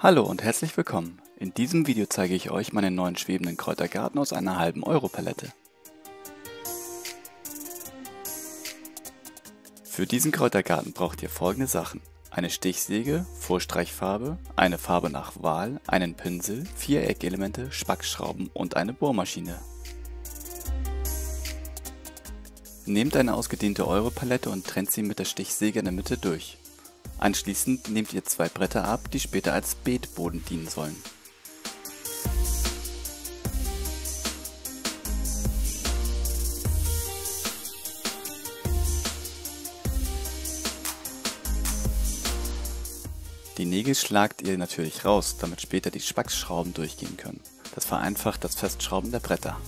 Hallo und herzlich willkommen. In diesem Video zeige ich euch meinen neuen schwebenden Kräutergarten aus einer halben Euro Palette. Für diesen Kräutergarten braucht ihr folgende Sachen: eine Stichsäge, Vorstreichfarbe, eine Farbe nach Wahl, einen Pinsel, 4 Eckelemente, Spackschrauben und eine Bohrmaschine. Nehmt eine ausgedehnte Euro-Palette und trennt sie mit der Stichsäge in der Mitte durch. Anschließend nehmt ihr 2 Bretter ab, die später als Beetboden dienen sollen. Die Nägel schlagt ihr natürlich raus, damit später die Spackschrauben durchgehen können. Das vereinfacht das Festschrauben der Bretter.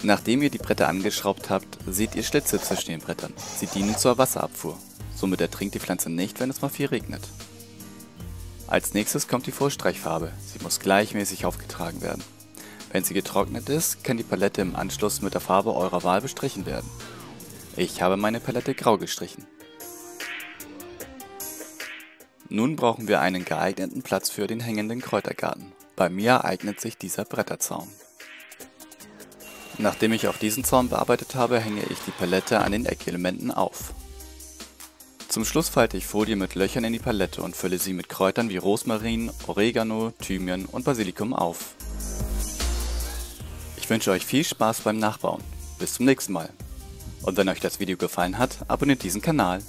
Nachdem ihr die Bretter angeschraubt habt, seht ihr Schlitze zwischen den Brettern. Sie dienen zur Wasserabfuhr. Somit ertrinkt die Pflanze nicht, wenn es mal viel regnet. Als nächstes kommt die Vorstreichfarbe. Sie muss gleichmäßig aufgetragen werden. Wenn sie getrocknet ist, kann die Palette im Anschluss mit der Farbe eurer Wahl bestrichen werden. Ich habe meine Palette grau gestrichen. Nun brauchen wir einen geeigneten Platz für den hängenden Kräutergarten. Bei mir eignet sich dieser Bretterzaun. Nachdem ich auch diesen Zaun bearbeitet habe, hänge ich die Palette an den Eckelementen auf. Zum Schluss falte ich Folie mit Löchern in die Palette und fülle sie mit Kräutern wie Rosmarin, Oregano, Thymian und Basilikum auf. Ich wünsche euch viel Spaß beim Nachbauen. Bis zum nächsten Mal. Und wenn euch das Video gefallen hat, abonniert diesen Kanal.